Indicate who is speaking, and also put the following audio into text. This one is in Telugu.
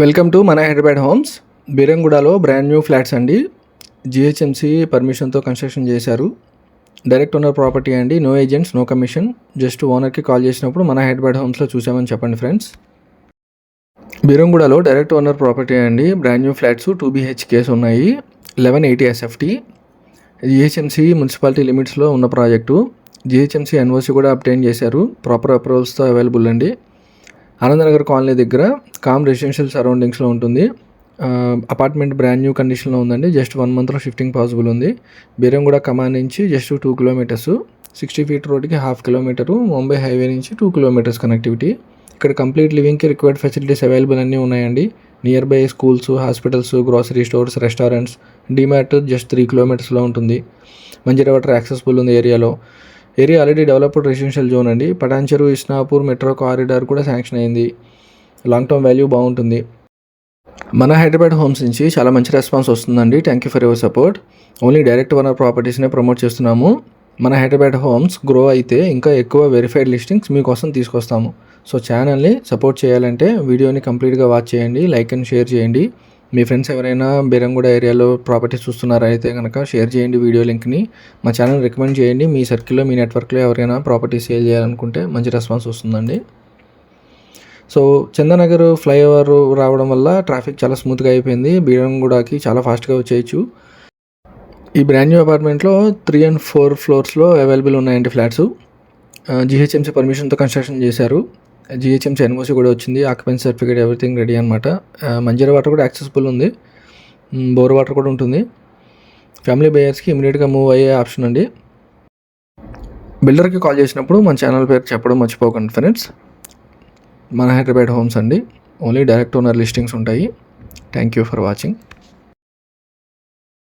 Speaker 1: వెల్కమ్ టు మన హైదరాబాద్ హోమ్స్. బీరంగూడలో బ్రాండ్ న్యూ ఫ్లాట్స్ అండి. జిహెచ్ఎంసీ పర్మిషన్తో కన్స్ట్రక్షన్ చేశారు. డైరెక్ట్ ఓనర్ ప్రాపర్టీ అండి. No agents, no commission. Just ఓనర్కి కాల్ చేసినప్పుడు మన హైదరాబాద్ హోమ్స్లో చూసామని చెప్పండి ఫ్రెండ్స్. బీరంగూడలో డైరెక్ట్ ఓనర్ ప్రాపర్టీ అండి. బ్రాండ్ న్యూ ఫ్లాట్స్ 2 BHKs ఉన్నాయి. 1180 SFT. జిహెచ్ఎంసీ మున్సిపాలిటీ లిమిట్స్లో ఉన్న ప్రాజెక్టు. జిహెచ్ఎంసీ ఎన్ఓసి కూడా అప్టైన్ చేశారు. ప్రాపర్ అప్రూవల్స్తో అవైలబుల్ అండి. ఆనందనగర్ కాలనీ దగ్గర కామ్ రెసిడెన్షియల్ సరౌండింగ్స్లో ఉంటుంది. అపార్ట్మెంట్ బ్రాండ్ న్యూ కండిషన్లో ఉందండి. జస్ట్ 1 monthలో షిఫ్టింగ్ పాసిబుల్ ఉంది. బీరంగూడ కమాన్ నుంచి జస్ట్ 2 kilometers, 60 feet రోడ్కి 1/2 kilometer, ముంబై హైవే నుంచి 2 kilometers కనెక్టివిటీ. ఇక్కడ కంప్లీట్ లివింగ్కి రిక్వైర్డ్ ఫెసిలిటీస్ అవైలబుల్ అన్నీ ఉన్నాయండి. Nearby schools, hospitals, grocery stores, restaurants, DMart just 3 kilometersలో ఉంటుంది. మంజీరా వాటర్ యాక్సెసిబుల్ ఉంది ఏరియాలో. Area already developed residential zone అండి. పటాన్చెరు, ఇస్నాపూర్ మెట్రో కారిడార్ కూడా శాంక్షన్ అయింది. లాంగ్ టర్మ్ వాల్యూ బాగుంటుంది. మన హైదరాబాద్ హోమ్స్ నుంచి చాలా మంచి రెస్పాన్స్ వస్తుందండి. Thank you for your support. Only direct owner ప్రాపర్టీస్నే ప్రమోట్ చేస్తున్నాము. మన హైదరాబాద్ హోమ్స్ గ్రో అయితే ఇంకా ఎక్కువ వెరిఫైడ్ లిస్టింగ్స్ మీకోసం తీసుకొస్తాము. సో ఛానల్ని సపోర్ట్ చేయాలంటే వీడియోని కంప్లీట్గా వాచ్ చేయండి, లైక్ అండ్ షేర్ చేయండి. మీ ఫ్రెండ్స్ ఎవరైనా బీరంగూడ ఏరియాలో ప్రాపర్టీస్ చూస్తున్నారైతే కనుక షేర్ చేయండి వీడియో లింక్ని. మా ఛానల్ రికమెండ్ చేయండి. మీ సర్కిల్లో, మీ నెట్వర్క్లో ఎవరైనా ప్రాపర్టీస్ సేల్ చేయాలనుకుంటే మంచి రెస్పాన్స్ వస్తుందండి. సో చందనగర్ ఫ్లైఓవర్ రావడం వల్ల ట్రాఫిక్ చాలా స్మూత్గా అయిపోయింది. బీరంగూడకి చాలా ఫాస్ట్గా వచ్చేయచ్చు. ఈ బ్రాండ్ న్యూ అపార్ట్మెంట్లో 3 and 4 floors అవైలబుల్ ఉన్నాయండి ఫ్లాట్స్. జిహెచ్ఎంసీ పర్మిషన్తో కన్స్ట్రక్షన్ చేశారు. జిహెచ్ఎంసీ ఎన్ఓసి కూడా వచ్చింది. ఆక్యుపెన్సీ సర్టిఫికేట్ ఎవ్రీథింగ్ రెడీ అనమాట. మంజీరా వాటర్ కూడా యాక్సెసిబుల్ ఉంది. బోర్ వాటర్ కూడా ఉంటుంది. ఫ్యామిలీ బయర్స్కి ఇమీడియట్గా మూవ్ అయ్యే ఆప్షన్ అండి. బిల్డర్కి కాల్ చేసినప్పుడు మన ఛానల్ పేరు చెప్పడం మర్చిపోకండి ఫ్రెండ్స్. మన హైదరాబాద్ హోమ్స్ అండి. ఓన్లీ డైరెక్ట్ ఓనర్ లిస్టింగ్స్ ఉంటాయి. Thank you for watching.